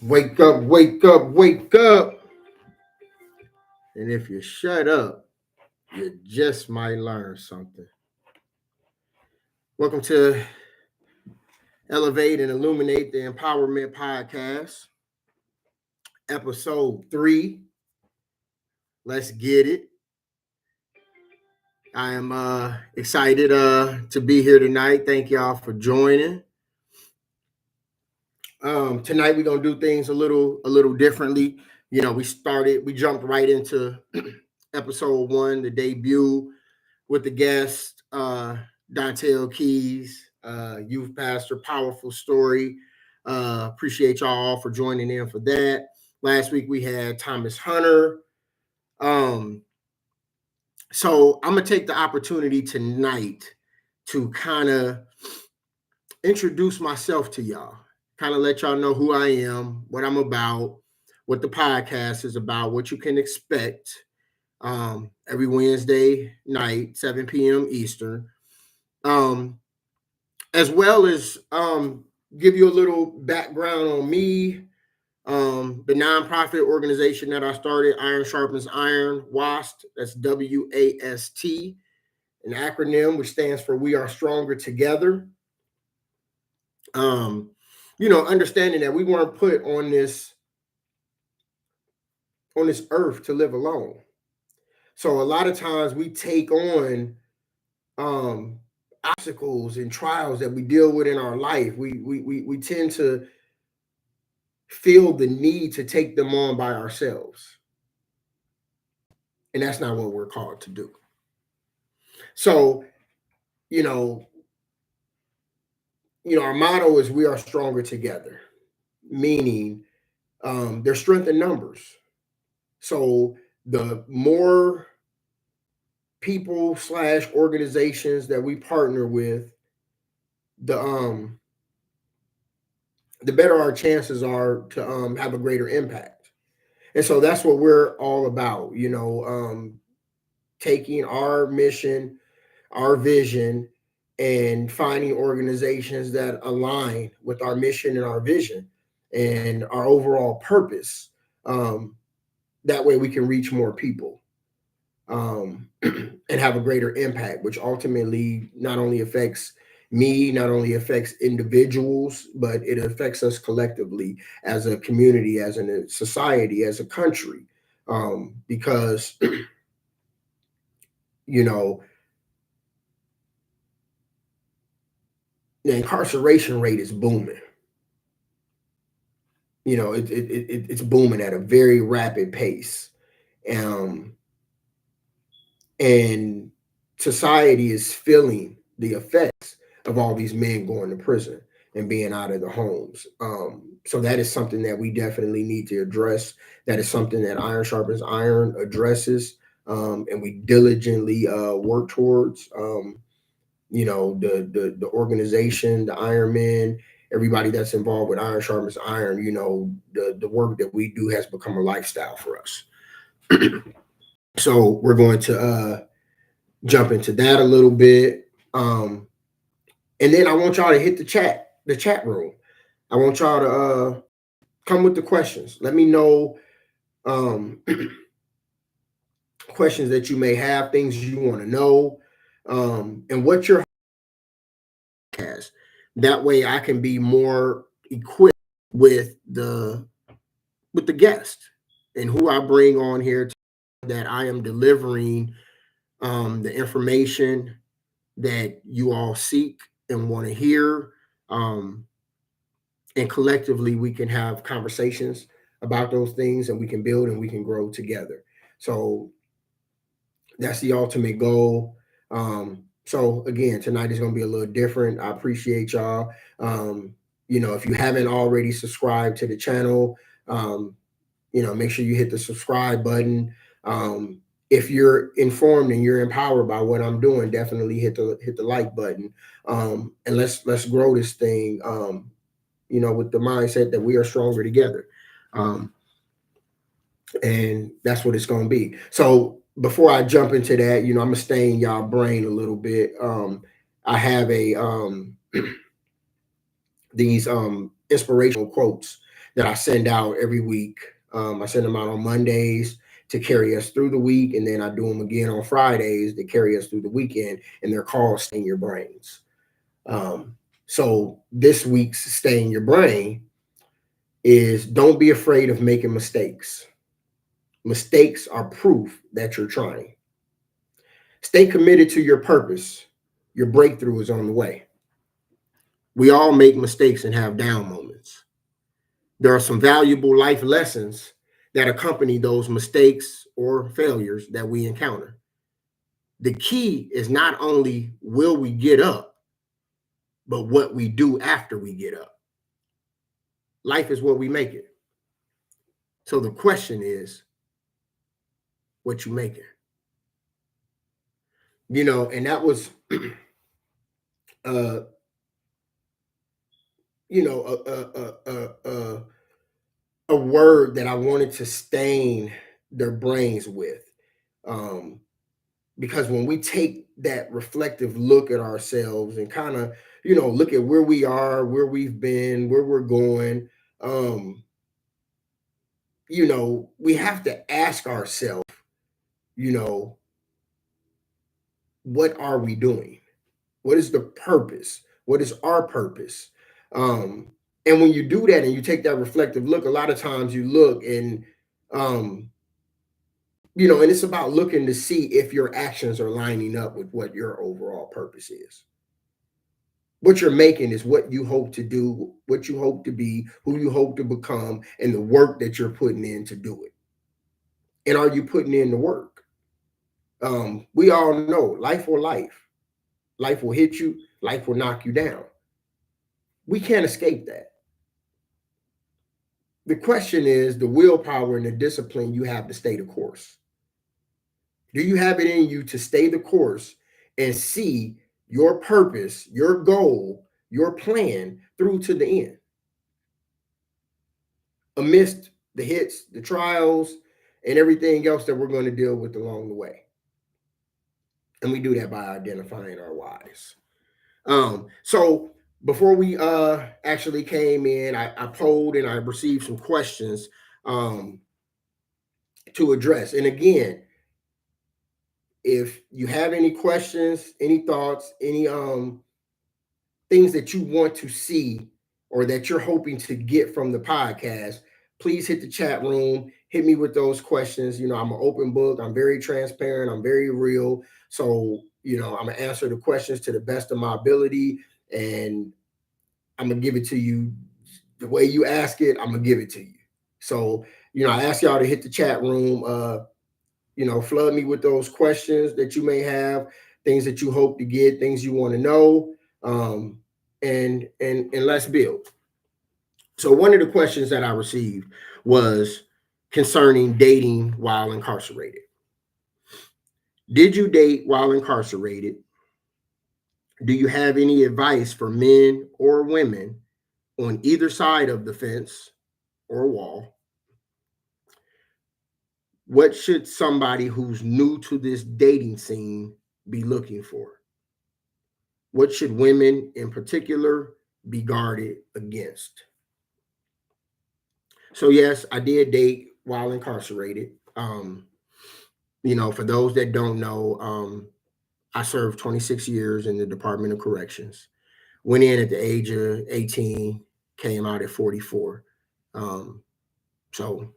Wake up, wake up, wake up. And if you shut up, you just might learn something. Welcome to Elevate and Illuminate the Empowerment Podcast, episode 3. Let's get it. I am excited to be here tonight. Thank y'all for joining. Tonight we're gonna do things a little differently. We jumped right into episode 1, the debut with the guest Dontel Keys, youth pastor, powerful story. Appreciate y'all all for joining in for that. Last week we had Thomas Hunter. So I'm gonna take the opportunity tonight to kind of introduce myself to y'all, kind of let y'all know who I am, what I'm about, what the podcast is about, what you can expect every Wednesday night, 7 p.m. Eastern. As well as give you a little background on me, the nonprofit organization that I started, Iron Sharpens Iron, WAST, that's WAST, an acronym which stands for We Are Stronger Together. Understanding that we weren't put on this earth to live alone. So a lot of times we take on obstacles and trials that we deal with in our life. We tend to feel the need to take them on by ourselves. And that's not what we're called to do. So, our motto is we are stronger together, meaning there's strength in numbers. So the more people / organizations that we partner with, the better our chances are to have a greater impact. And so that's what we're all about, taking our mission, our vision, and finding organizations that align with our mission and our vision and our overall purpose. That way we can reach more people and have a greater impact, which ultimately not only affects me, not only affects individuals, but it affects us collectively as a community, as a society, as a country. Because, the incarceration rate is booming. It's booming at a very rapid pace. And society is feeling the effects of all these men going to prison and being out of the homes. So that is something that we definitely need to address. That is something that Iron Sharpens Iron addresses, and we diligently work towards. The organization, the Iron Men, everybody that's involved with Iron Sharpens Iron, the work that we do has become a lifestyle for us. So we're going to jump into that a little bit. And then I want y'all to hit the chat room. I want y'all to come with the questions. Let me know questions that you may have, things you want to know, and what your has. That way I can be more equipped with the guest and who I bring on here, that I am delivering the information that you all seek and want to hear. And collectively we can have conversations about those things, and we can build and we can grow together. So that's the ultimate goal. So again, tonight is going to be a little different. I appreciate y'all. If you haven't already subscribed to the channel, make sure you hit the subscribe button. If you're informed and you're empowered by what I'm doing, definitely hit the like button. And let's grow this thing, with the mindset that we are stronger together. And that's what it's going to be. So before I jump into that, I'm going to stay in y'all brain a little bit. I have these inspirational quotes that I send out every week. I send them out on Mondays to carry us through the week, and then I do them again on Fridays to carry us through the weekend, and they're called Stay in Your Brains. So this week's Stay in Your Brain is don't be afraid of making mistakes. Mistakes are proof that you're trying. Stay committed to your purpose. Your breakthrough is on the way. We all make mistakes and have down moments. There are some valuable life lessons that accompany those mistakes or failures that we encounter. The key is not only will we get up, but what we do after we get up. Life is what we make it. So the question is, what you make it? And that was, uh, you know, a word that I wanted to stain their brains with. Um, because when we take that reflective look at ourselves and kind of, look at where we are, where we've been, where we're going, um, we have to ask ourselves, you know, what are we doing? What is the purpose? What is our purpose? Um, and when you do that and you take that reflective look, a lot of times you look and, um, and it's about looking to see if your actions are lining up with what your overall purpose is. What you're making is what you hope to do, what you hope to be, who you hope to become, and the work that you're putting in to do it. And are you putting in the work? We all know life will life. Life will hit you, life will knock you down. We can't escape that. The question is the willpower and the discipline you have to stay the course. Do you have it in you to stay the course and see your purpose, your goal, your plan through to the end? Amidst the hits, the trials, and everything else that we're going to deal with along the way. And we do that by identifying our whys. So before we actually came in, I polled and I received some questions to address. And again, if you have any questions, any thoughts, any things that you want to see or that you're hoping to get from the podcast, please hit the chat room. Hit me with those questions. I'm an open book. I'm very transparent. I'm very real. So, I'm going to answer the questions to the best of my ability. And I'm going to give it to you the way you ask it. I'm going to give it to you. So, I ask y'all to hit the chat room. Flood me with those questions that you may have, things that you hope to get, things you want to know. And let's build. So one of the questions that I received was concerning dating while incarcerated. Did you date while incarcerated? Do you have any advice for men or women on either side of the fence or wall? What should somebody who's new to this dating scene be looking for? What should women in particular be guarded against? So yes, I did date while incarcerated. For those that don't know, I served 26 years in the Department of Corrections. Went in at the age of 18, came out at 44. So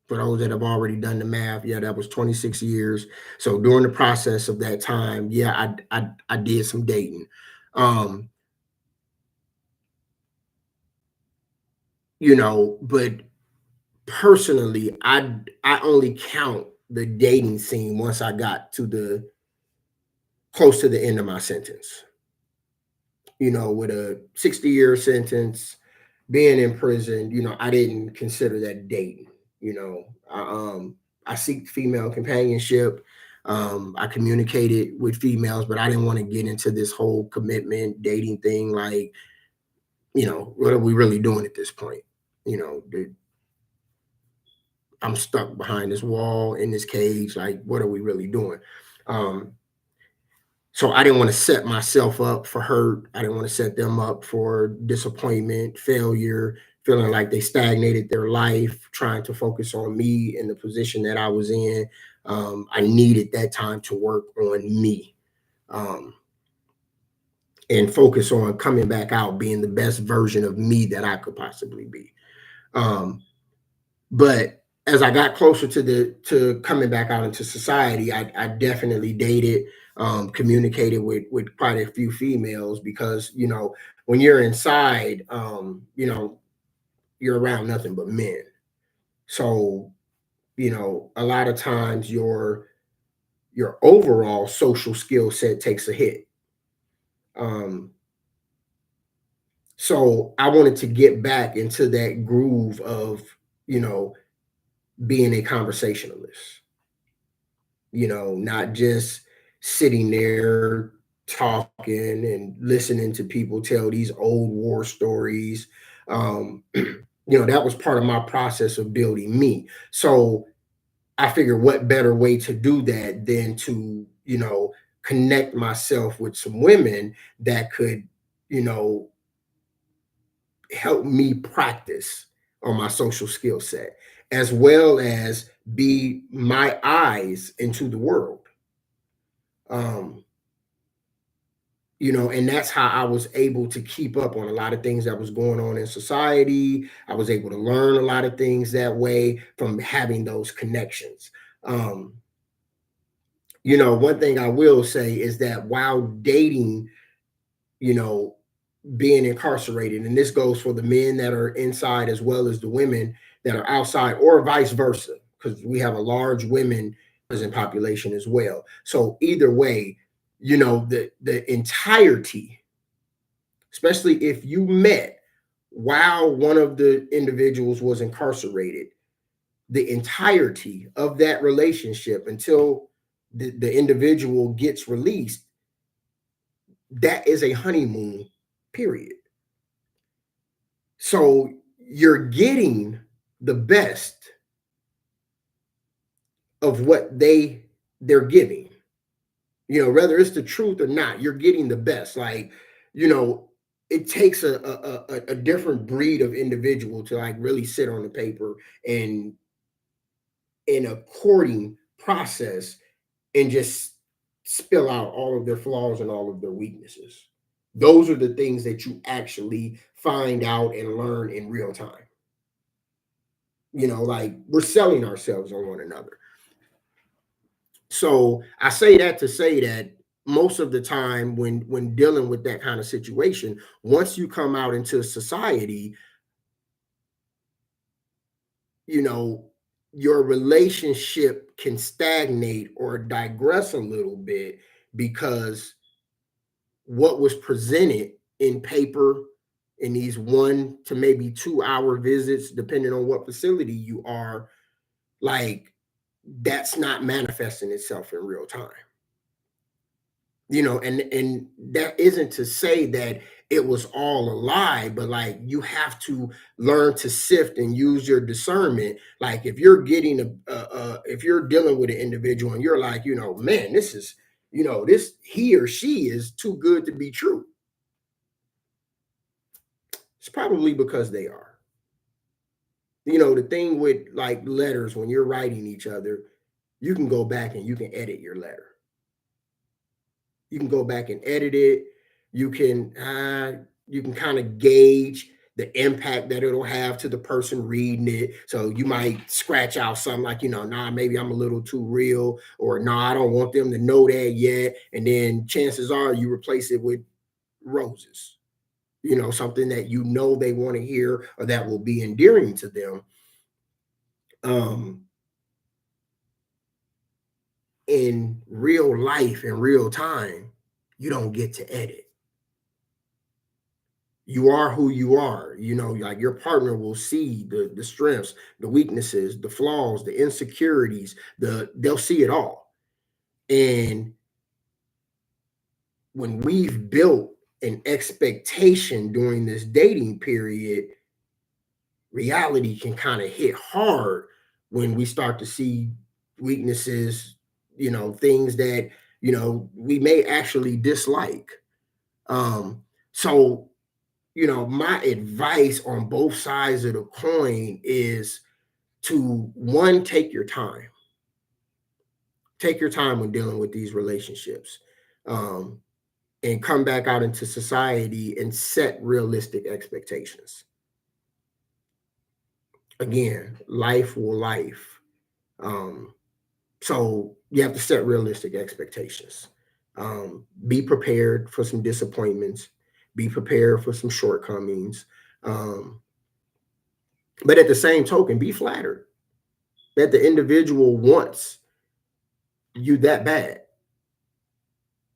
for those that have already done the math, yeah, that was 26 years. So during the process of that time, yeah, I did some dating. But personally, I only count the dating scene once I got to the close to the end of my sentence. With a 60-year sentence, being in prison, I didn't consider that dating. I seek female companionship. I communicated with females, but I didn't want to get into this whole commitment dating thing. Like, what are we really doing at this point? I'm stuck behind this wall in this cage. Like, what are we really doing? So I didn't want to set myself up for hurt. I didn't want to set them up for disappointment, failure, feeling like they stagnated their life, trying to focus on me in the position that I was in. I needed that time to work on me, um, and focus on coming back out, being the best version of me that I could possibly be. Um, but as I got closer to coming back out into society, I definitely dated, communicated with quite a few females, because when you're inside, you're around nothing but men. So a lot of times your overall social skill set takes a hit. Um, so I wanted to get back into that groove of you know being a conversationalist. Not just sitting there talking and listening to people tell these old war stories. That was part of my process of building me. So I figured, what better way to do that than to, connect myself with some women that could, you know, help me practice on my social skill set, as well as be my eyes into the world. Um, and that's how I was able to keep up on a lot of things that was going on in society. I was able to learn a lot of things that way from having those connections. Um, one thing I will say is that while dating, you know, being incarcerated, and this goes for the men that are inside as well as the women that are outside, or vice versa, because we have a large women prison population as well. So either way, the entirety, especially if you met while one of the individuals was incarcerated, the entirety of that relationship until the individual gets released, that is a honeymoon period. So you're getting the best of what they're giving. Whether it's the truth or not, you're getting the best. Like, you know, it takes a different breed of individual to like really sit on the paper and in a courting process and just spill out all of their flaws and all of their weaknesses. Those are the things that you actually find out and learn in real time. Like we're selling ourselves on one another. So I say that to say that most of the time when dealing with that kind of situation, once you come out into society, you know, your relationship can stagnate or digress a little bit because what was presented in paper in these 1 to maybe 2 hour visits, depending on what facility you are, like that's not manifesting itself in real time. And that isn't to say that it was all a lie, but like you have to learn to sift and use your discernment. Like if you're getting if you're dealing with an individual and you're like, man, this is, this he or she is too good to be true, it's probably because they are. The thing with like letters, when you're writing each other, you can go back and you can edit your letter. You can go back and edit it. You can kind of gauge the impact that it'll have to the person reading it. So you might scratch out something like, nah, maybe I'm a little too real, or nah, I don't want them to know that yet. And then chances are you replace it with roses, something that they want to hear or that will be endearing to them. Um, in real life, in real time, you don't get to edit. You are who you are. Like your partner will see the strengths, the weaknesses, the flaws, the insecurities, they'll see it all. And when we've built an expectation during this dating period, reality can kind of hit hard when we start to see weaknesses, things that we may actually dislike. So my advice on both sides of the coin is to, one, take your time when dealing with these relationships, um, and come back out into society and set realistic expectations. Again, life will life. Um, so you have to set realistic expectations. Be prepared for some disappointments. Be prepared for some shortcomings. Um, but at the same token, be flattered that the individual wants you that bad,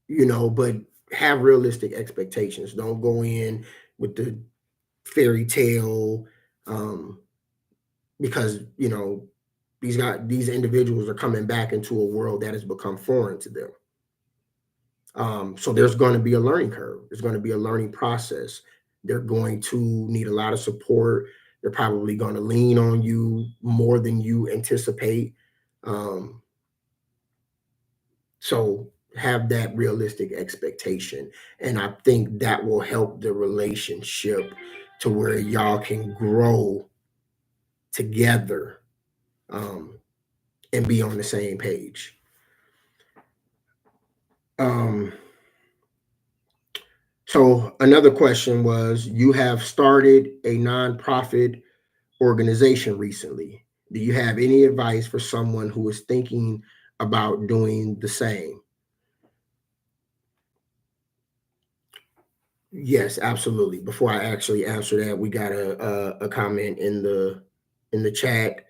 but have realistic expectations. Don't go in with the fairy tale, um, because these individuals are coming back into a world that has become foreign to them. So there's going to be a learning curve. There's going to be a learning process. They're going to need a lot of support. They're probably going to lean on you more than you anticipate. Um, so have that realistic expectation. And I think that will help the relationship to where y'all can grow together, um, and be on the same page. Um, so another question was, you have started a nonprofit organization recently. Do you have any advice for someone who is thinking about doing the same? Yes, absolutely. Before I actually answer that, we got a comment in the chat,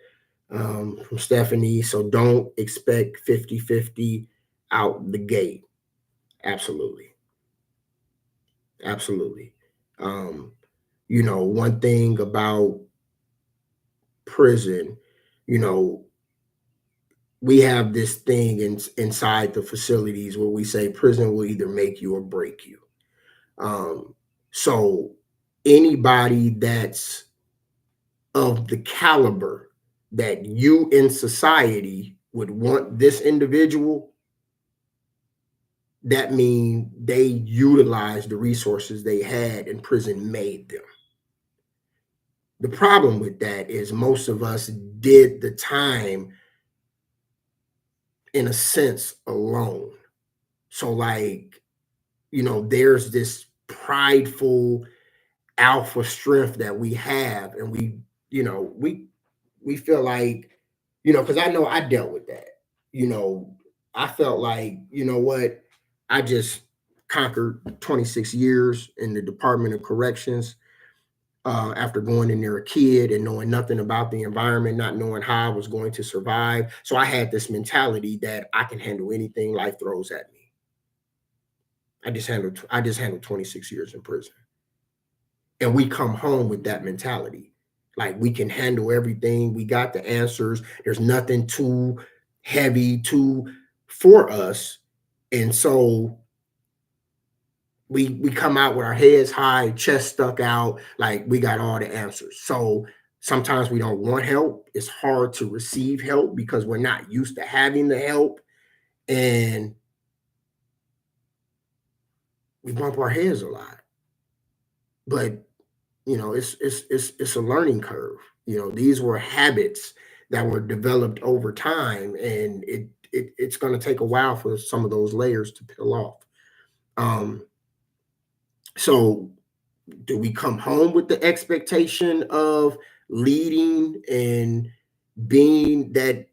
from Stephanie. So don't expect 50-50 out the gate. Absolutely. Absolutely. Um, one thing about prison, you know, we have this thing inside the facilities where we say prison will either make you or break you. So anybody that's of the caliber that you in society would want this individual, that means they utilized the resources they had and prison made them. The problem with that is most of us did the time in a sense alone. So like, there's this prideful alpha strength that we have, and we feel like, because I know I dealt with that. You know, I felt like, what, I just conquered 26 years in the Department of Corrections, after going in there a kid and knowing nothing about the environment, not knowing how I was going to survive. So I had this mentality that I can handle anything life throws at me. I just handled 26 years in prison. And we come home with that mentality. Like we can handle everything. We got the answers. There's nothing too heavy for us. And so we come out with our heads high, chest stuck out, like we got all the answers. So sometimes we don't want help. It's hard to receive help because we're not used to having the help. And we bump our heads a lot. But it's a learning curve. These were habits that were developed over time, and it's going to take a while for some of those layers to peel off. Um, so, do we come home with the expectation of leading and being that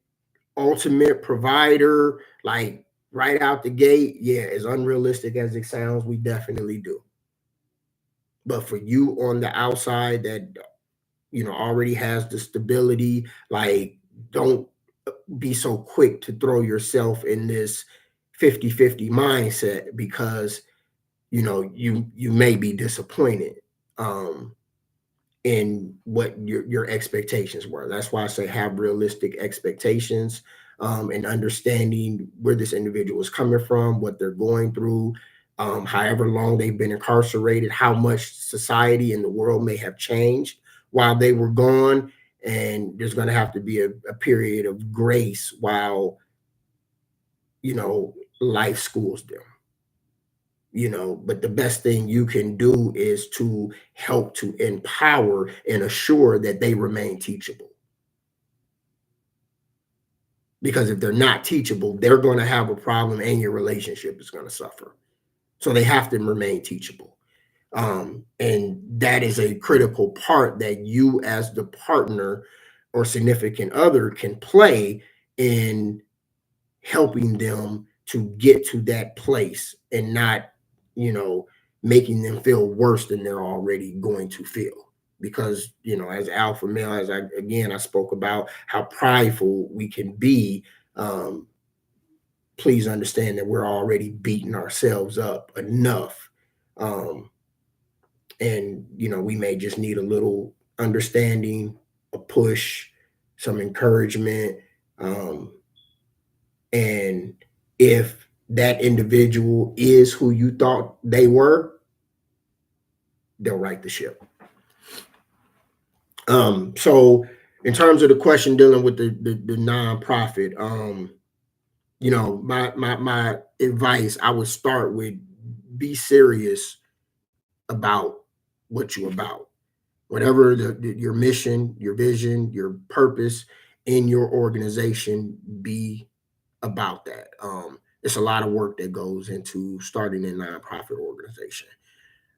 ultimate provider, like right out the gate? Yeah, as unrealistic as it sounds, we definitely do. But for you on the outside that already has the stability, like, don't be so quick to throw yourself in this 50-50 mindset, because you may be disappointed, um in what your expectations were. That's why I say have realistic expectations, and understanding where this individual is coming from, what they're going through, however long they've been incarcerated, how much society and the world may have changed while they were gone. And there's going to have to be a period of grace while life schools them. But the best thing you can do is to help to empower and assure that they remain teachable. Because if they're not teachable, they're going to have a problem and your relationship is going to suffer. So they have to remain teachable. And that is a critical part that you, as the partner or significant other, can play in helping them to get to that place and not, you know, making them feel worse than they're already going to feel. Because, as alpha male, as I spoke about how prideful we can be. Please understand that we're already beating ourselves up enough. And we may just need a little understanding, a push, some encouragement. And if that individual is who you thought they were, they'll right the ship. So in terms of the question dealing with the nonprofit, my advice, I would start with, be serious about what you're about. Whatever your mission, your vision, your purpose in your organization, be about that. It's a lot of work that goes into starting a nonprofit organization.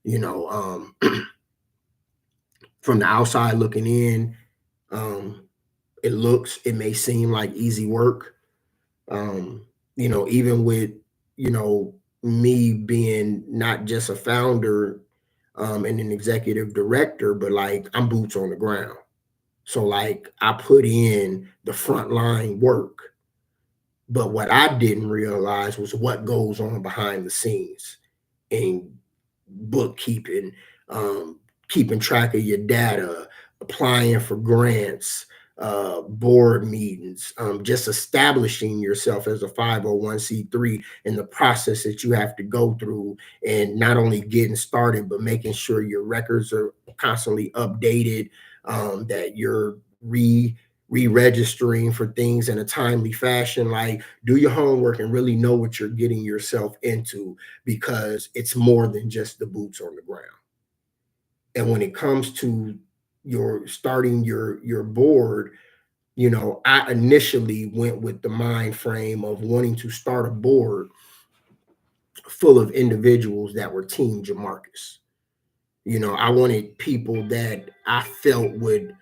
You know, from the outside looking in, um, it may seem like easy work. Even with, you know, me being not just a founder and an executive director, but like I'm boots on the ground. So like I put in the frontline work. But what I didn't realize was what goes on behind the scenes in bookkeeping, um, keeping track of your data, applying for grants, board meetings, just establishing yourself as a 501c3 and the process that you have to go through, and not only getting started, but making sure your records are constantly updated, that you're re-registering for things in a timely fashion. Like, do your homework and really know what you're getting yourself into, because it's more than just the boots on the ground. And when it comes to your starting your board, I initially went with the mind frame of wanting to start a board full of individuals that were Team Jamarcus. I wanted people that I felt would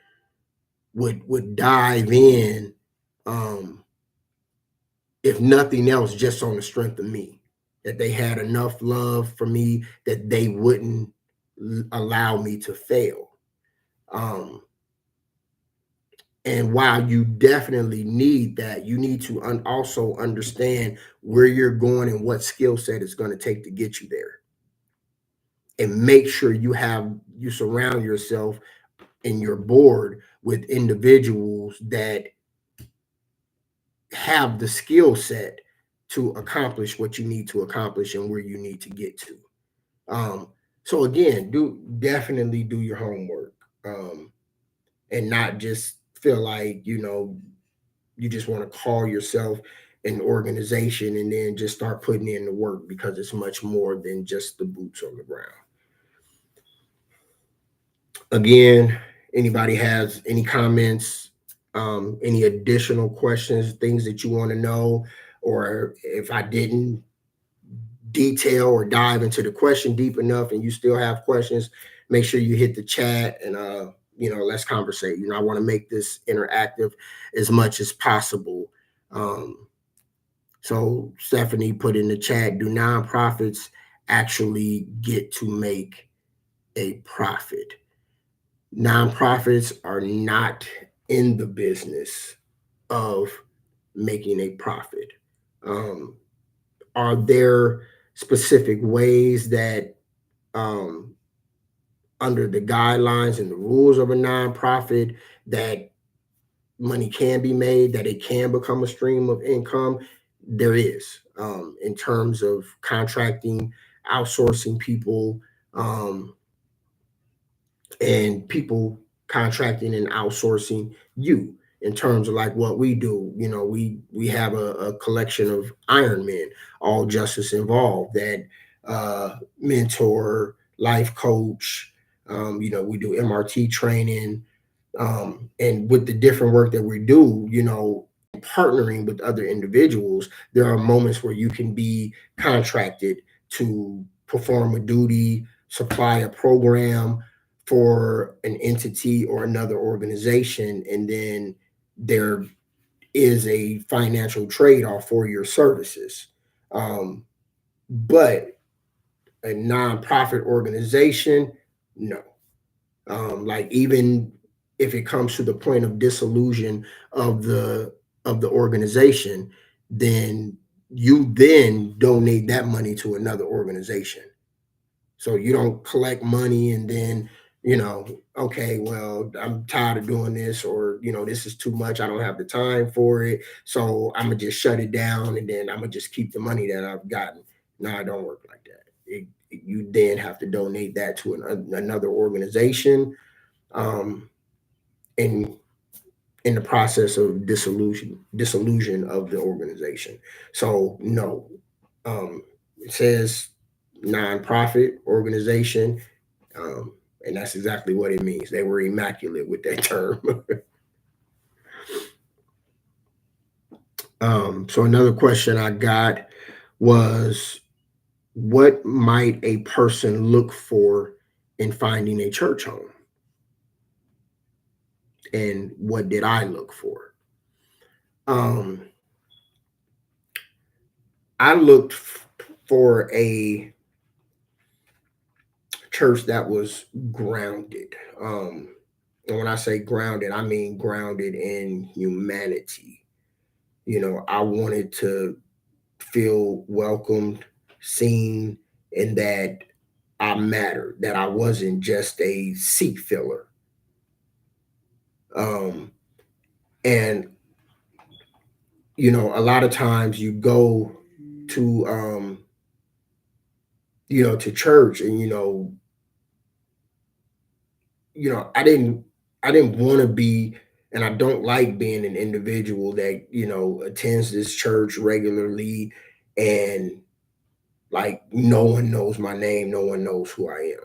dive in, um, if nothing else, just on the strength of me, that they had enough love for me that they wouldn't allow me to fail. Um, and while you definitely need that, you need to also understand where you're going and what skill set it's going to take to get you there. And make sure you surround yourself in your board with individuals that have the skill set to accomplish what you need to accomplish and where you need to get to. So again, definitely do your homework, and not just feel like, you just want to call yourself an organization and then just start putting in the work, because it's much more than just the boots on the ground. Again, anybody has any comments, any additional questions, things that you want to know, or if I didn't detail or dive into the question deep enough and you still have questions, make sure you hit the chat and let's conversate. I want to make this interactive as much as possible. So Stephanie put in the chat, do nonprofits actually get to make a profit? Nonprofits are not in the business of making a profit. Are there specific ways that, um, under the guidelines and the rules of a nonprofit, that money can be made, that it can become a stream of income? There is, in terms of contracting, outsourcing people, um, and people contracting and outsourcing you. In terms of like what we do, we have a collection of Iron Men, all justice involved, that mentor, life coach. We do MRT training. And with the different work that we do, partnering with other individuals, there are moments where you can be contracted to perform a duty, supply a program for an entity or another organization, and then there is a financial trade-off for your services. But a nonprofit organization, no. Like, even if it comes to the point of dissolution of the organization, then you then donate that money to another organization. So you don't collect money and then, okay, well, I'm tired of doing this, or, this is too much. I don't have the time for it. So I'm going to just shut it down, and then I'm going to just keep the money that I've gotten. No, it don't work like that. You then have to donate that to another organization, um, in in the process of dissolution of the organization. So no, it says nonprofit organization, and that's exactly what it means. They were immaculate with that term. So another question I got was, what might a person look for in finding a church home? And what did I look for? Um, I looked for a church that was grounded. And when I say grounded, I mean grounded in humanity. I wanted to feel welcomed, seen, and that I mattered, that I wasn't just a seat filler. Um, and, a lot of times you go to, to church, and, I didn't want to be, and I don't like being an individual that, attends this church regularly, and, like, no one knows my name, no one knows who I am.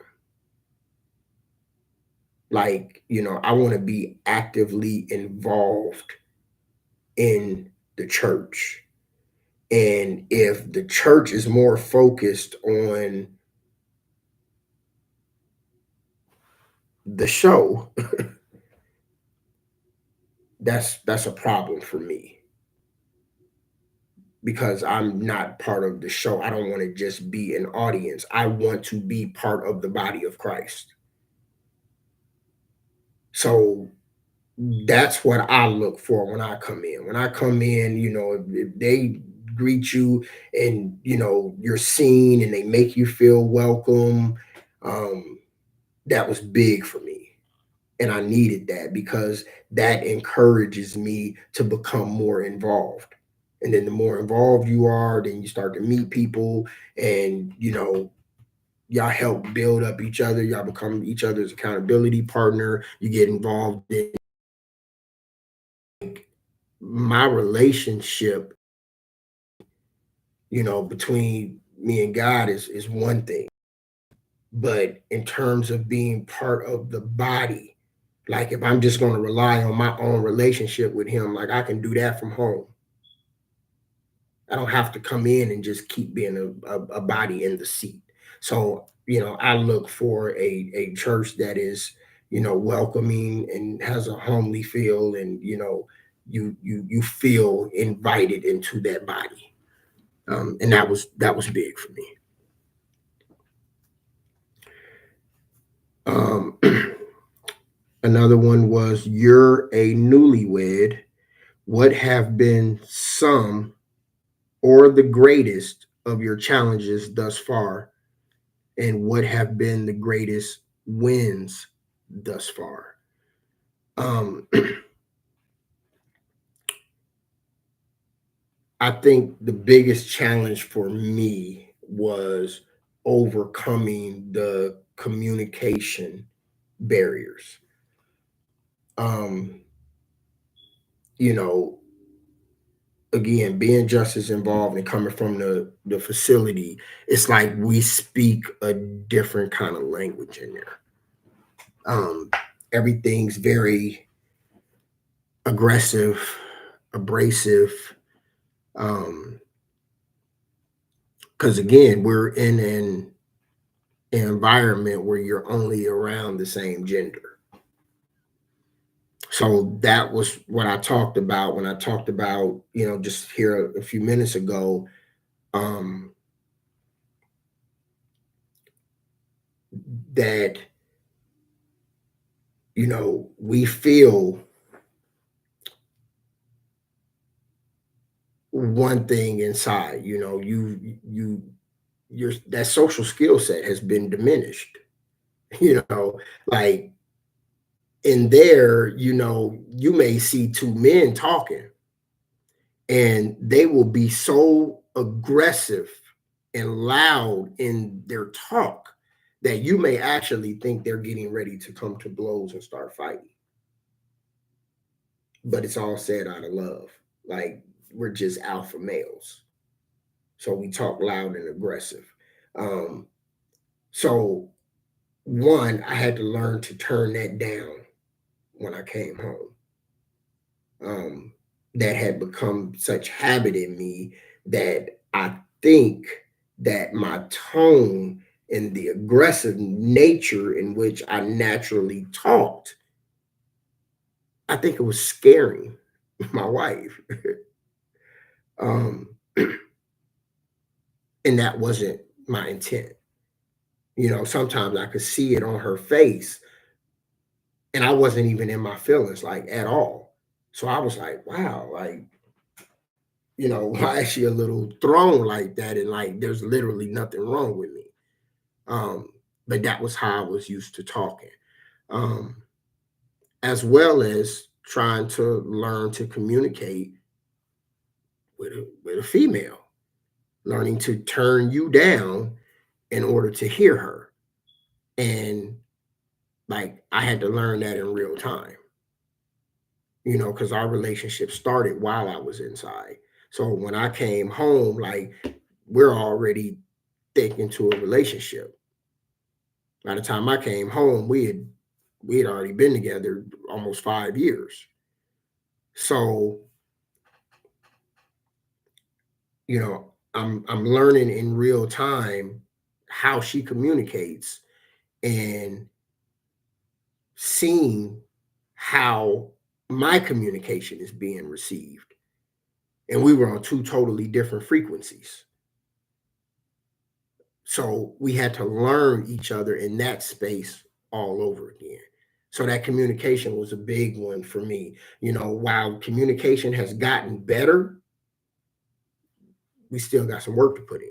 Like, I want to be actively involved in the church. And if the church is more focused on the show, that's a problem for me, because I'm not part of the show. I don't want to just be an audience. I want to be part of the body of Christ. So that's what I look for when I come in. When I come in, if they greet you, and, you're seen, and they make you feel welcome, um, that was big for me. And I needed that, because that encourages me to become more involved. And then the more involved you are, then you start to meet people, and, y'all help build up each other. Y'all become each other's accountability partner. You get involved in my relationship, between me and God is one thing. But in terms of being part of the body, like, if I'm just going to rely on my own relationship with him, like, I can do that from home. I don't have to come in and just keep being a body in the seat. So, I look for a church that is, welcoming and has a homely feel, and, you feel invited into that body. And that was big for me. Um, Another one was, you're a newlywed. What have been some or the greatest of your challenges thus far? And what have been the greatest wins thus far? Um, I think the biggest challenge for me was overcoming the communication barriers. Um, you know, again, being just as involved and coming from the facility, it's like we speak a different kind of language in there. Um, Everything's very aggressive, abrasive. Um, because again, we're in an environment where you're only around the same gender. So that was what I talked about when I talked about, just here a few minutes ago, um, that, we feel one thing inside, your that social skill set has been diminished, like in there, you may see two men talking and they will be so aggressive and loud in their talk that you may actually think they're getting ready to come to blows and start fighting. But it's all said out of love. Like we're just alpha males. So we talk loud and aggressive. Um, so one, I had to learn to turn that down when I came home. Um, that had become such habit in me that I think that my tone and the aggressive nature in which I naturally talked, I think it was scaring my wife. um, and that wasn't my intent. Sometimes I could see it on her face, and I wasn't even in my feelings like at all. So I was like, wow, like, why is she a little thrown like that? And like, there's literally nothing wrong with me. Um, but that was how I was used to talking, um, as well as trying to learn to communicate with a female, learning to turn you down in order to hear her. And like, I had to learn that in real time, because our relationship started while I was inside. So when I came home, like, we're already thick into a relationship. By the time I came home, we had already been together almost 5 years. So, I'm learning in real time how she communicates and seeing how my communication is being received. And we were on two totally different frequencies. So we had to learn each other in that space all over again. So that communication was a big one for me. While communication has gotten better, we still got some work to put in.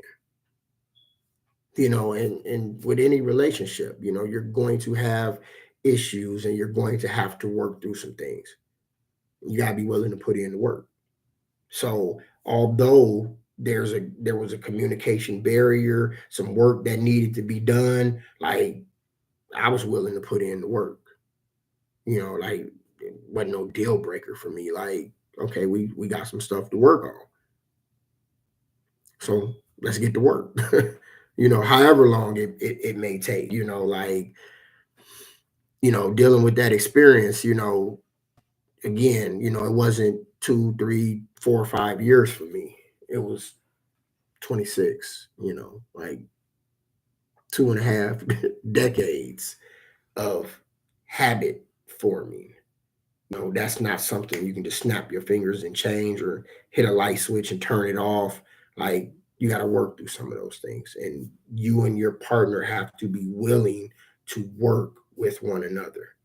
And with any relationship, you're going to have issues and you're going to have to work through some things. You got to be willing to put in the work. So although there was a communication barrier, some work that needed to be done, like I was willing to put in the work. Like it wasn't no deal breaker for me. Like, okay, we got some stuff to work on. So let's get to work. However long it may take, like, dealing with that experience, again, it wasn't 2, 3, 4, 5 years for me. It was 26, like 2.5 decades of habit forming. That's not something you can just snap your fingers and change or hit a light switch and turn it off. Like, you got to work through some of those things. And you and your partner have to be willing to work with one another.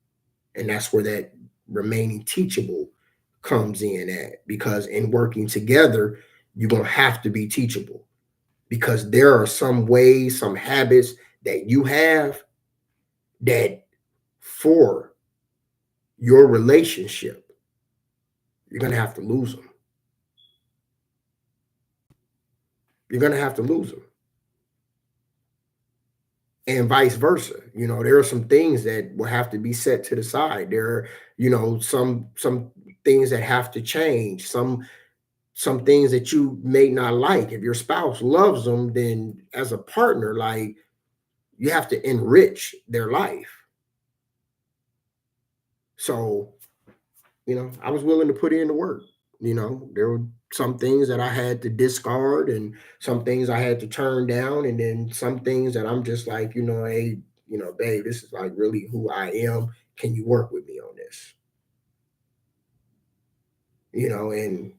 And that's where that remaining teachable comes in at, because in working together, you're going to have to be teachable, because there are some ways, some habits that you have that for your relationship, you're going to have to lose them. You're going to have to lose them. And vice versa. There are some things that will have to be set to the side. There are, some things that have to change, some some things that you may not like. If your spouse loves them, then as a partner, like, you have to enrich their life. So, I was willing to put in the work. There were some things that I had to discard and some things I had to turn down. And then some things that I'm just like, hey, babe, this is like really who I am. Can you work with me on this? And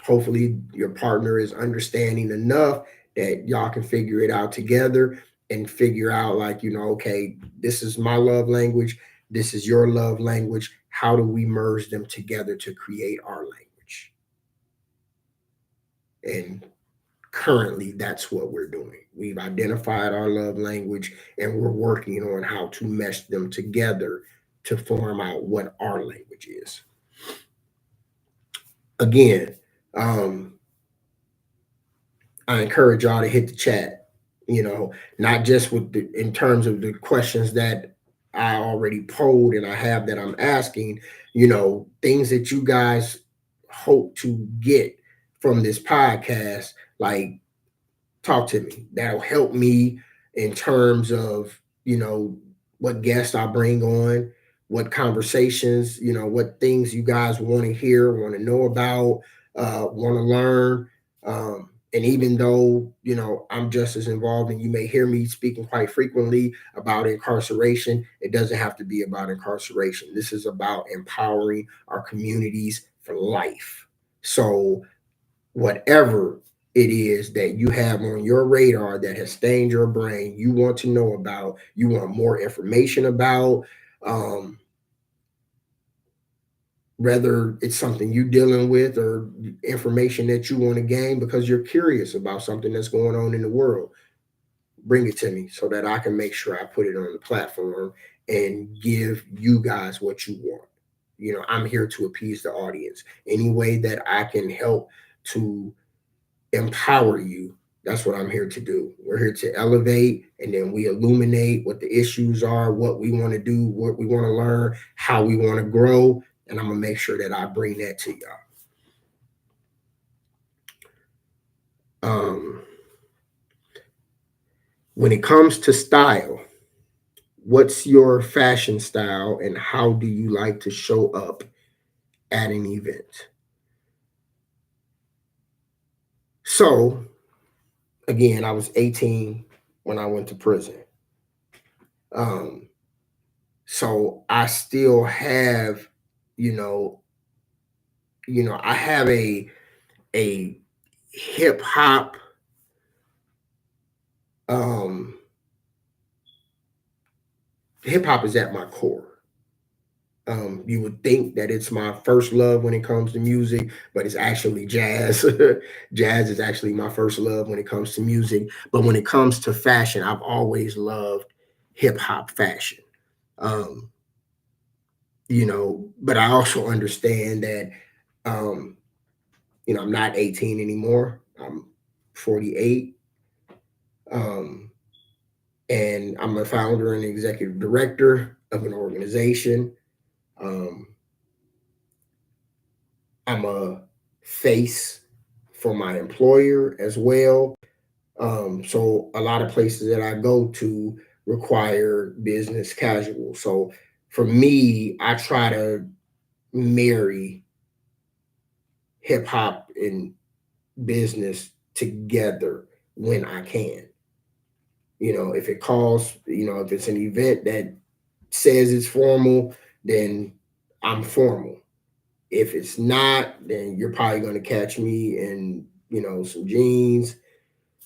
hopefully your partner is understanding enough that y'all can figure it out together and figure out, like, okay, this is my love language, this is your love language. How do we merge them together to create our language? And currently, that's what we're doing. We've identified our love language and we're working on how to mesh them together to form out what our language is. Again, um, I encourage y'all to hit the chat, not just in terms of the questions that I already polled and I have that I'm asking, things that you guys hope to get from this podcast. Like, talk to me. That'll help me in terms of, what guests I bring on, what conversations, what things you guys want to hear, want to know about, want to learn. And even though, I'm just as involved and you may hear me speaking quite frequently about incarceration, it doesn't have to be about incarceration. This is about empowering our communities for life. So whatever it is that you have on your radar that has stained your brain, you want to know about, you want more information about, um, whether it's something you're dealing with or information that you want to gain because you're curious about something that's going on in the world, bring it to me so that I can make sure I put it on the platform and give you guys what you want. I'm here to appease the audience. Any way that I can help to empower you. That's what I'm here to do. We're here to elevate and then we illuminate what the issues are, what we want to do, what we want to learn, how we want to grow. And I'm going to make sure that I bring that to y'all. When it comes to style, what's your fashion style and how do you like to show up at an event? So, again, I was 18 when I went to prison. Um, so I still have, you know, I have a hip hop um hip hop is at my core. You would think that it's my first love when it comes to music, but it's actually jazz. Jazz is actually my first love when it comes to music. But when it comes to fashion, I've always loved hip hop fashion. Um, but I also understand that um, I'm not 18 anymore. I'm 48. Um, and I'm a founder and executive director of an organization. Um, I'm a face for my employer as well. So a lot of places that I go to require business casual. So for me, I try to marry hip hop and business together when I can. If it calls, if it's an event that says it's formal, then I'm formal. If it's not, then you're probably going to catch me in, some jeans,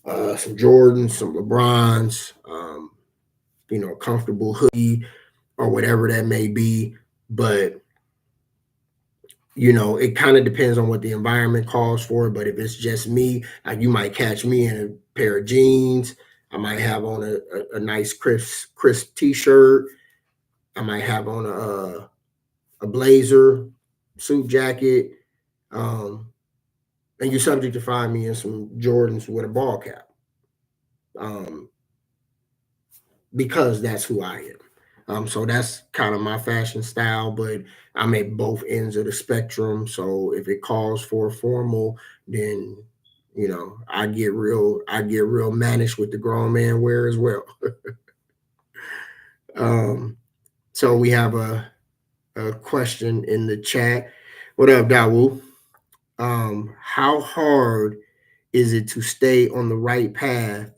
some Jordans, some LeBrons, comfortable hoodie or whatever that may be. But, it kind of depends on what the environment calls for. But if it's just me, like, you might catch me in a pair of jeans. I might have on a nice crisp t-shirt. I might have on a blazer, suit jacket, um, and you're subject to find me in some Jordans with a ball cap, um, because that's who I am. So that's kind of my fashion style, but I'm at both ends of the spectrum. So if it calls for formal, then I get real mannish with the grown man wear as well. um, so we have a question in the chat. What up, Dawu? How hard is it to stay on the right path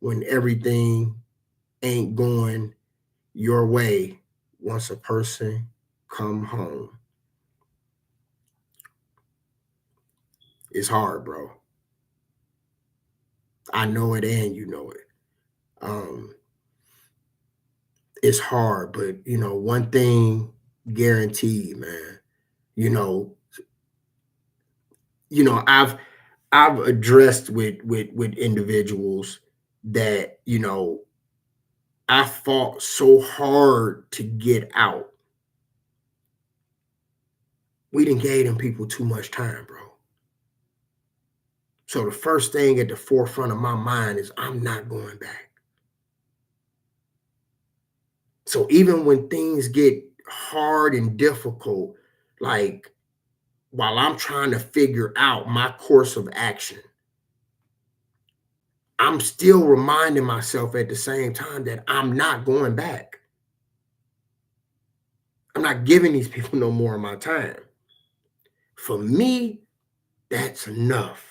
when everything ain't going your way once a person come home? It's hard, bro. I know it and you know it. Um, it's hard, but one thing guaranteed, man. You know, I've addressed with individuals that I fought so hard to get out. We didn't gave them people too much time, bro. So the first thing at the forefront of my mind is I'm not going back. So even when things get hard and difficult, like while I'm trying to figure out my course of action, I'm still reminding myself at the same time that I'm not going back. I'm not giving these people no more of my time. For me, that's enough.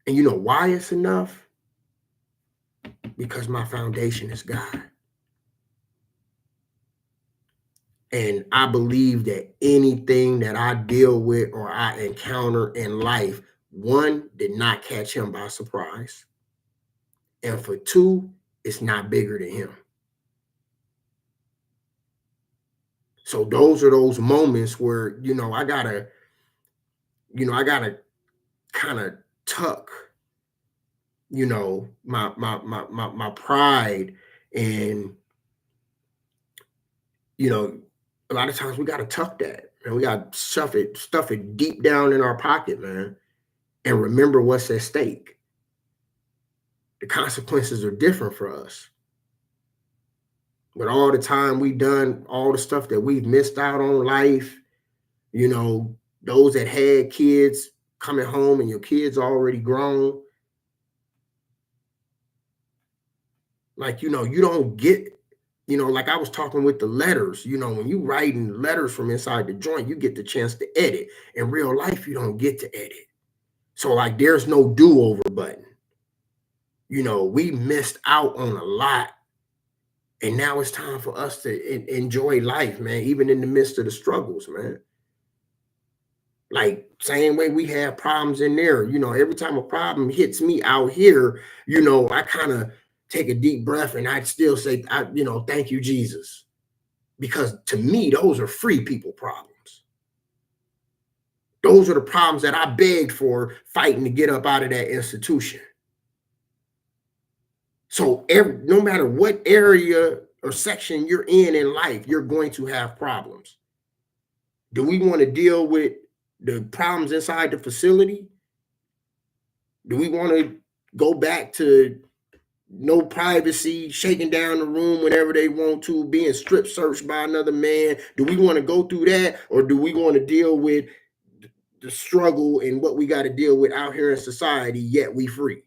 And you know why it's enough? Because my foundation is God. And I believe that anything that I deal with or I encounter in life, one, did not catch him by surprise. And for two, it's not bigger than him. So those are those moments where, I gotta kind of tuck, my pride, and you know, a lot of times we gotta tuck that, and we gotta stuff it deep down in our pocket, man, and remember what's at stake. The consequences are different for us. But all the time we done, all the stuff that we've missed out on life, those that had kids coming home and your kids already grown, like, you don't get, like I was talking with the letters, when you writing letters from inside the joint, you get the chance to edit. In real life, you don't get to edit. So like there's no do-over button. We missed out on a lot. And now it's time for us to enjoy life, man, even in the midst of the struggles, man. Like same way we have problems in there. Every time a problem hits me out here, I kind of take a deep breath and I'd still say, thank you, Jesus. Because to me, those are free people problems. Those are the problems that I begged for fighting to get up out of that institution. So no matter what area or section you're in life, you're going to have problems. Do we want to deal with the problems inside the facility? Do we want to go back to no privacy, shaking down the room whenever they want to, being strip searched by another man? Do we want to go through that, or do we want to deal with the struggle and what we got to deal with out here in society, yet we free?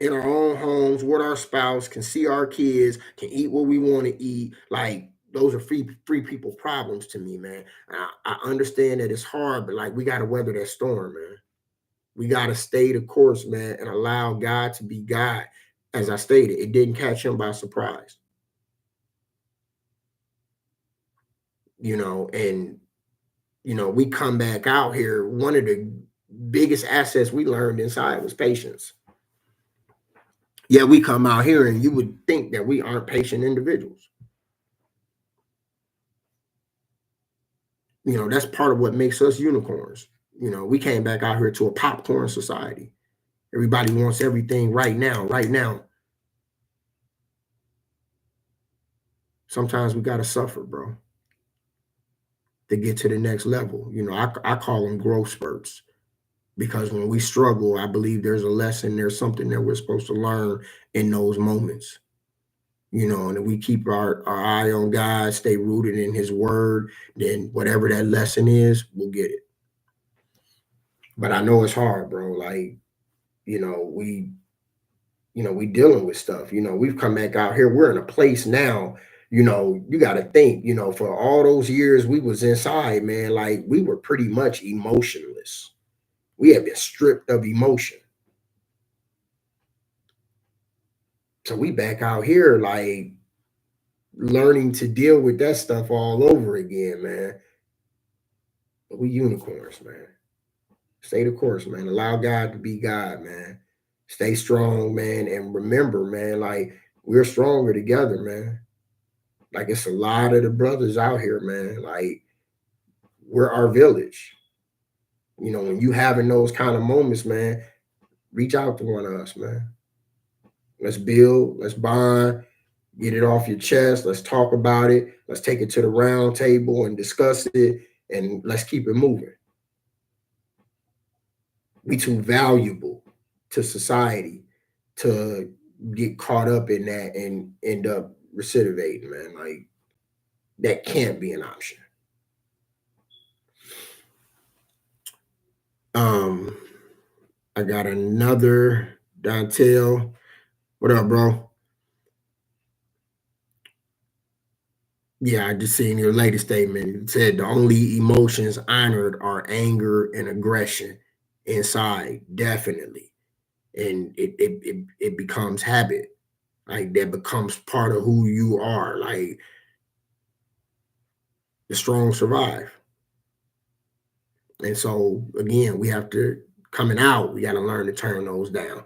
In our own homes, with our spouse, can see our kids, can eat what we want to eat. Like those are free people problems to me, man. I understand that it's hard, but like we got to weather that storm, man. We got to stay the course, man, and allow God to be God. As I stated, it didn't catch him by surprise. And we come back out here. One of the biggest assets we learned inside was patience. Yeah, we come out here and you would think that we aren't patient individuals. That's part of what makes us unicorns. We came back out here to a popcorn society. Everybody wants everything right now, right now. Sometimes we got to suffer, bro, to get to the next level. I call them growth spurts. because when we struggle, I believe there's a lesson, there's something that we're supposed to learn in those moments. And if we keep our eye on God, stay rooted in his word, then whatever that lesson is, we'll get it. But I know it's hard, bro. Like, you know, we we dealing with stuff. We've come back out here. We're in a place now. You got to think. For all those years we was inside, man. Like we were pretty much emotionless. We have been stripped of emotion. So we back out here, like learning to deal with that stuff all over again, man. But we unicorns, man. Stay the course, man. Allow God to be God, man. Stay strong, man. And remember, man, like we're stronger together, man. Like it's a lot of the brothers out here, man. Like we're our village. When you having those kind of moments, man, reach out to one of us, man. Let's build, let's bond, get it off your chest. Let's talk about it. Let's take it to the round table and discuss it, and let's keep it moving. We too valuable to society to get caught up in that and end up recidivating, man. Like that can't be an option. Um, I got another Dontel. What up, bro? Yeah, I just seen your latest statement. It said the only emotions honored are anger and aggression inside, definitely. And it becomes habit. Like that becomes part of who you are. Like the strong survive. And so again, we have to coming out, we got to learn to turn those down.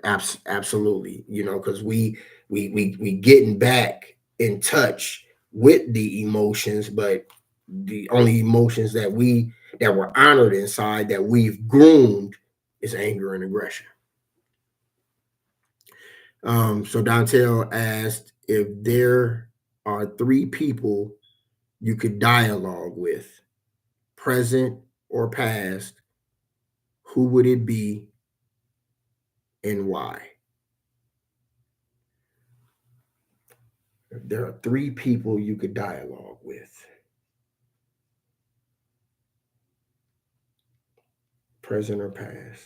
Absolutely, because we getting back in touch with the emotions, but the only emotions that were honored inside that we've groomed is anger and aggression. So Dontel asked if there are three people you could dialogue with, present or past, who would it be and why? If there are three people you could dialogue with, present or past.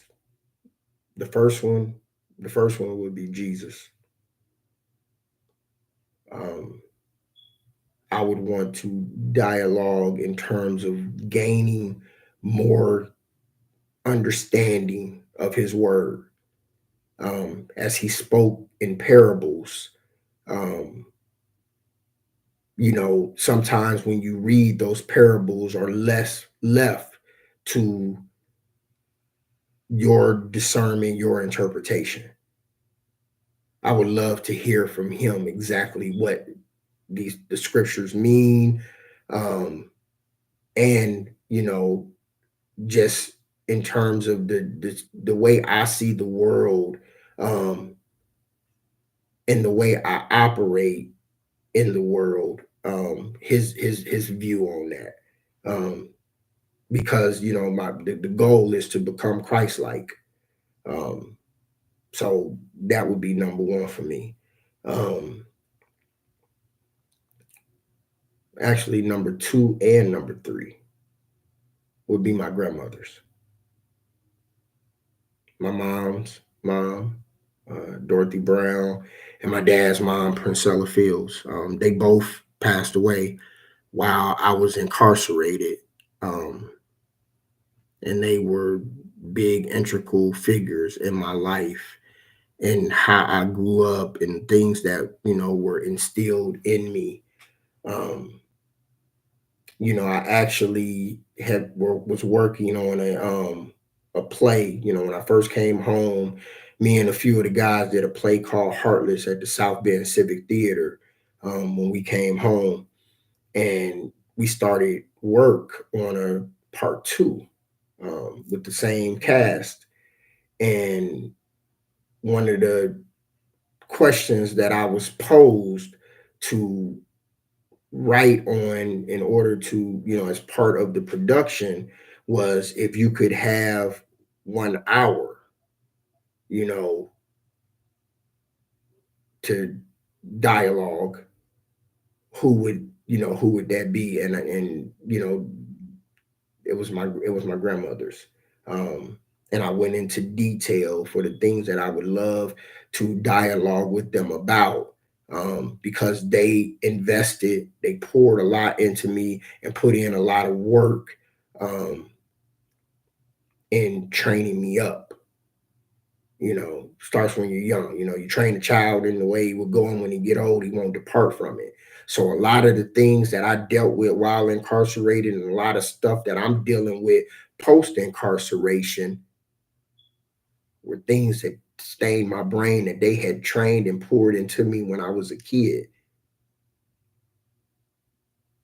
The first one, the first one would be Jesus. Um, I would want to dialogue in terms of gaining more understanding of his word, as he spoke in parables. Um, sometimes when you read those parables are less left to your discernment, your interpretation. I would love to hear from him exactly what the scriptures mean, um, and just in terms of the way I see the world, um, and the way I operate in the world, his view on that, because the goal is to become Christ-like. Um, so that would be number one for me. Um, Actually, number two and number three would be my grandmothers. My mom's mom, Dorothy Brown, and my dad's mom, Princella Fields. They both passed away while I was incarcerated, um, and they were big, integral figures in my life and how I grew up and things that were instilled in me. Um, I actually was working on a play. When I first came home, me and a few of the guys did a play called Heartless at the South Bend Civic Theater, when we came home, and we started work on a part two, with the same cast. And one of the questions that I was posed to write on in order to, as part of the production, was if you could have 1 hour, you know, to dialogue, who would that be? And it was my grandmother's. Um, and I went into detail for the things that I would love to dialogue with them about, because they poured a lot into me and put in a lot of work, um, in training me up. Starts when you're young. You train a child in the way he will go, and when he get old, he won't depart from it. So a lot of the things that I dealt with while incarcerated, and a lot of stuff that I'm dealing with post incarceration, were things that stained my brain that they had trained and poured into me when I was a kid,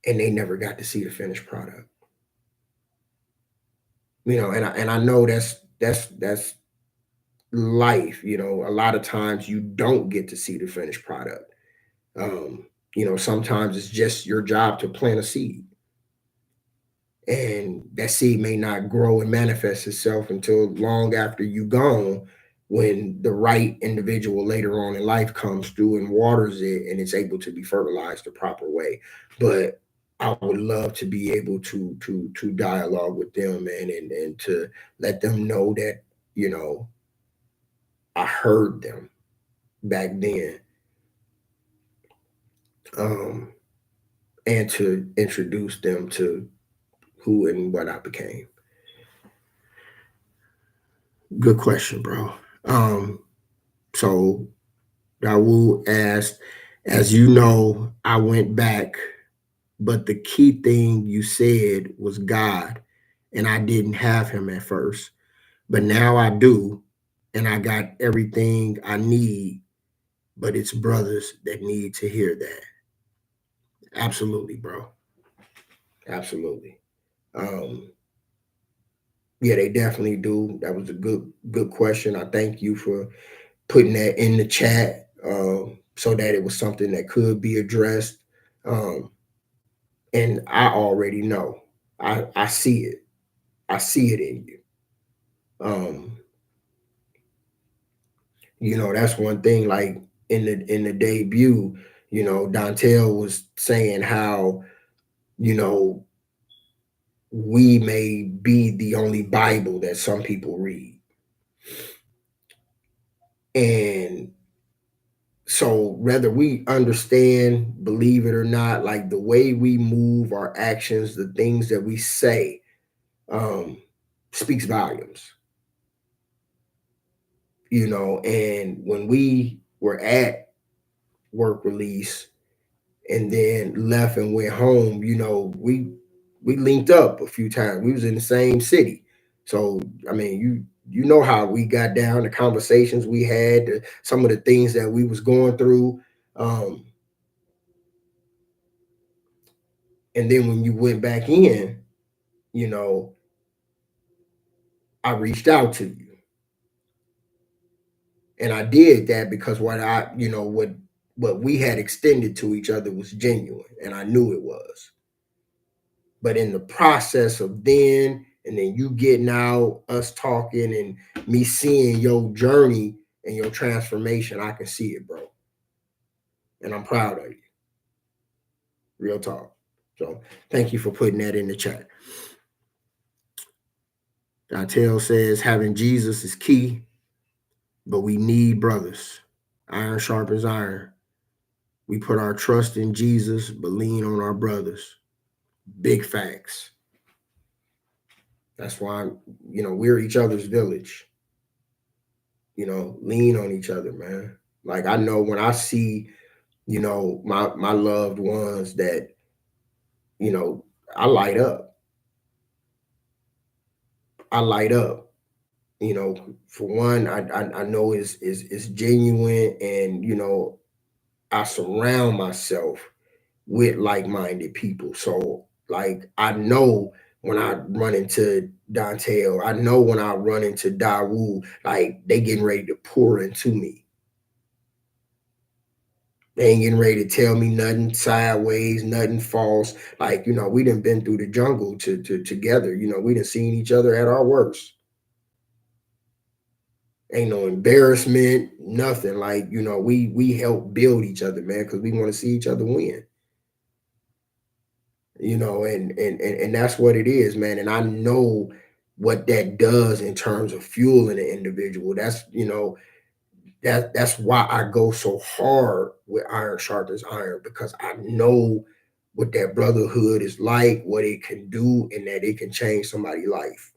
and they never got to see the finished product. And I know that's life. A lot of times you don't get to see the finished product. Sometimes it's just your job to plant a seed, and that seed may not grow and manifest itself until long after you gone, when the right individual later on in life comes through and waters it, and it's able to be fertilized the proper way. But I would love to be able to dialogue with them, and to let them know that you know I heard them back then, um, and to introduce them to who and what I became. Good question, bro. So Dawood asked, as you know, I went back, but the key thing you said was God, and I didn't have him at first, but now I do, and I got everything I need, but it's brothers that need to hear that. Absolutely, bro. Absolutely. Um, yeah, they definitely do. That was a good question. I thank you for putting that in the chat, so that it was something that could be addressed. Um, and I already know. I see it. I see it in you. Um, that's one thing. Like in the debut, Dontel was saying how you know we may be the only Bible that some people read, and so whether we understand, believe it or not, like the way we move, our actions, the things that we say, um, speaks volumes. And when we were at work release and then left and went home, we linked up a few times. We was in the same city. So I mean, you know how we got down, the conversations we had, some of the things that we was going through. Um, and then when you went back in, you know, I reached out to you. And I did that because what we had extended to each other was genuine, and I knew it was. But in the process of and then you getting out, us talking, and me seeing your journey and your transformation, I can see it, bro. And I'm proud of you. Real talk. So thank you for putting that in the chat. Dontel says having Jesus is key, but we need brothers. Iron sharpens iron. We put our trust in Jesus, but lean on our brothers. Big facts. That's why, we're each other's village. Lean on each other, man. Like I know when I see, my loved ones that, you know, I light up. I light up. For one, I know is genuine, and I surround myself with like-minded people. So like I know when I run into Dante, I know when I run into Dawu, like they getting ready to pour into me. They ain't getting ready to tell me nothing sideways, nothing false. Like, we done been through the jungle together. We done seen each other at our worst. Ain't no embarrassment, nothing. Like, we help build each other, man, because we want to see each other win. And that's what it is, man. And I know what that does in terms of fueling an individual. That's why I go so hard with iron sharpens iron, because I know what that brotherhood is like, what it can do, and that it can change somebody's life.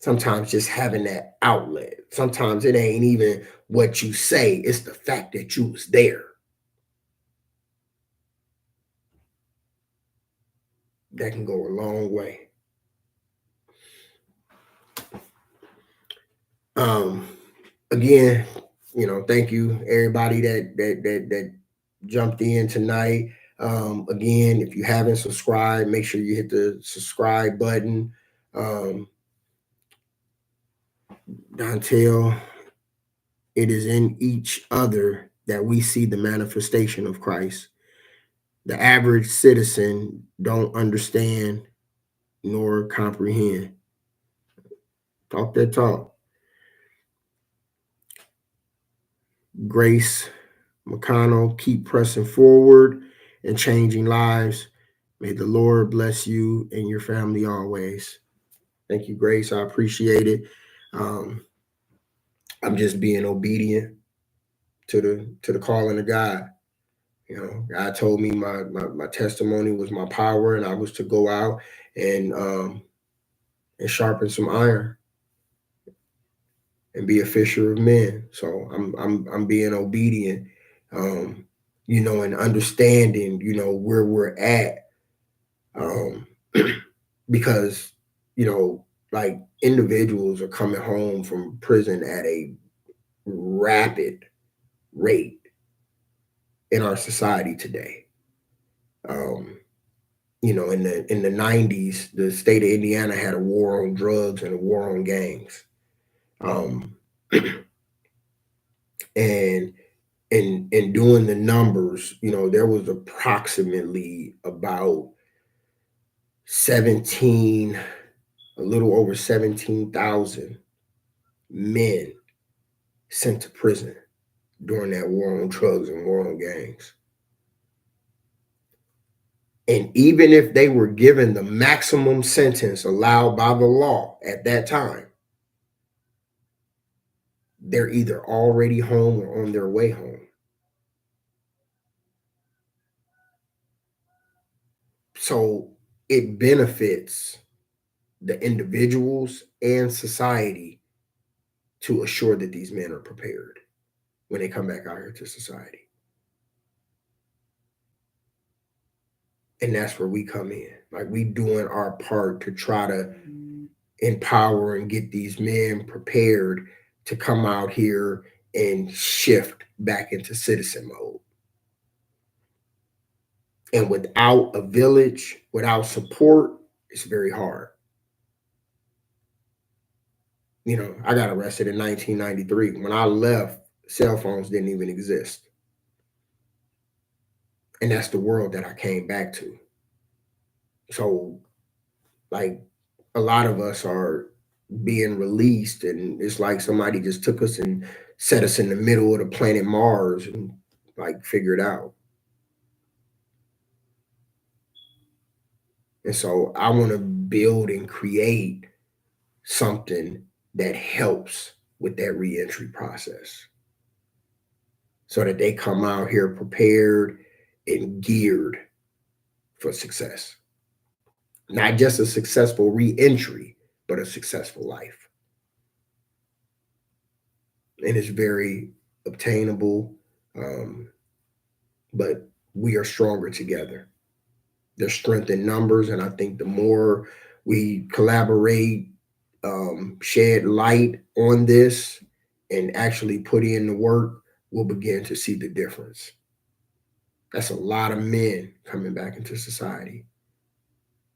Sometimes just having that outlet. Sometimes it ain't even what you say, it's the fact that you was there. That can go a long way. Again, thank you everybody that jumped in tonight. Again, if you haven't subscribed, make sure you hit the subscribe button. Dontel, it is in each other that we see the manifestation of Christ. The average citizen don't understand nor comprehend. Talk that talk. Grace McConnell, keep pressing forward and changing lives. May the Lord bless you and your family always. Thank you, Grace. I appreciate it. I'm just being obedient to the calling of God. God told me my testimony was my power, and I was to go out and sharpen some iron and be a fisher of men. So I'm being obedient, and understanding, where we're at, because like individuals are coming home from prison at a rapid rate in our society today. In the 90s, the state of Indiana had a war on drugs and a war on gangs. And in doing the numbers, there was approximately about 17, a little over 17,000 men sent to prison during that war on drugs and war on gangs. And even if they were given the maximum sentence allowed by the law at that time, they're either already home or on their way home. So it benefits the individuals and society to assure that these men are prepared when they come back out here to society. And that's where we come in. Like, we doing our part to try to empower and get these men prepared to come out here and shift back into citizen mode. And without a village, without support, it's very hard. I got arrested in 1993. When I left, cell phones didn't even exist. And that's the world that I came back to. So, like, a lot of us are being released, and it's like somebody just took us and set us in the middle of the planet Mars and like figured out. And so I want to build and create something that helps with that reentry process, so that they come out here prepared and geared for success. Not just a successful reentry, but a successful life. And it's very obtainable, but we are stronger together. There's strength in numbers, and I think the more we collaborate, shed light on this, and actually put in the work, we'll begin to see the difference. That's a lot of men coming back into society.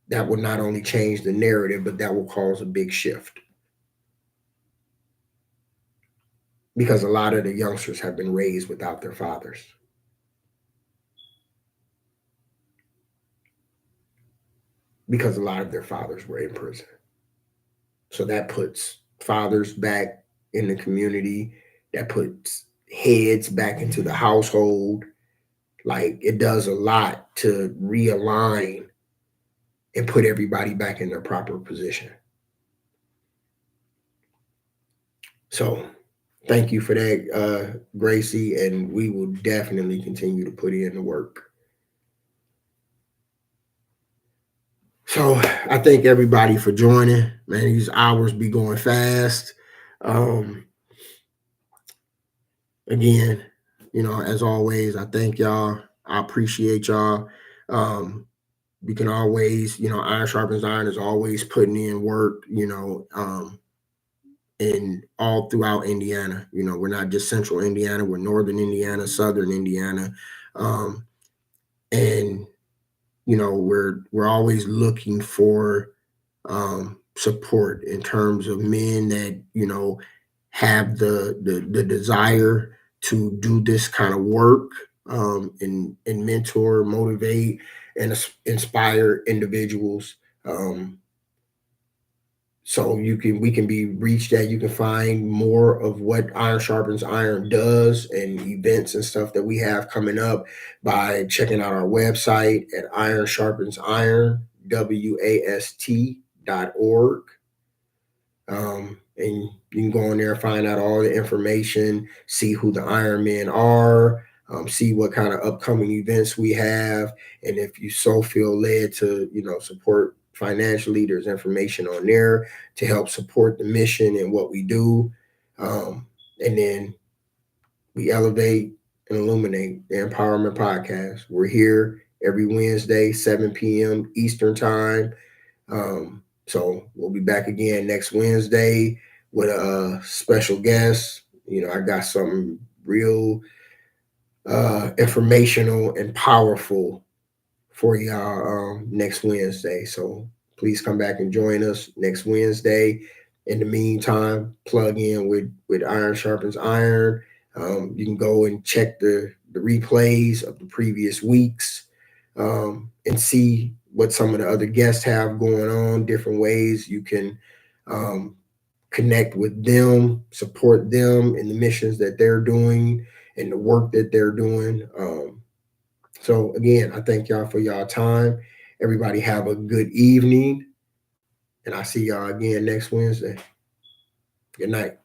That will not only change the narrative, but that will cause a big shift. Because a lot of the youngsters have been raised without their fathers. Because a lot of their fathers were in prison. So that puts fathers back in the community, that puts heads back into the household. Like, it does a lot to realign and put everybody back in their proper position. So thank you for that, Gracie, and we will definitely continue to put in the work. So I thank everybody for joining. Man, these hours be going fast. Um, Again, as always, I thank y'all. I appreciate y'all. You can always, iron sharpens iron is always putting in work, in all throughout Indiana. We're not just central Indiana, we're northern Indiana, southern Indiana. And we're always looking for support in terms of men that have the desire to do this kind of work, and mentor, motivate, and inspire individuals. So we can be reached at. You can find more of what Iron Sharpens Iron does and events and stuff that we have coming up by checking out our website at Iron Sharpens Iron, WAST.org. And you can go in there, find out all the information, see who the Iron Men are, see what kind of upcoming events we have. And if you so feel led to, support financially, there's information on there to help support the mission and what we do. And then we elevate and illuminate the Empowerment Podcast. We're here every Wednesday, 7 p.m. Eastern Time. So we'll be back again next Wednesday with a special guest. I got something real informational and powerful for y'all next Wednesday. So please come back and join us next Wednesday. In the meantime, plug in with Iron Sharpens Iron. You can go and check the replays of the previous weeks, and see what some of the other guests have going on, different ways you can connect with them, support them in the missions that they're doing and the work that they're doing. So again, I thank y'all for y'all time. Everybody have a good evening, and I see y'all again next Wednesday. Good night.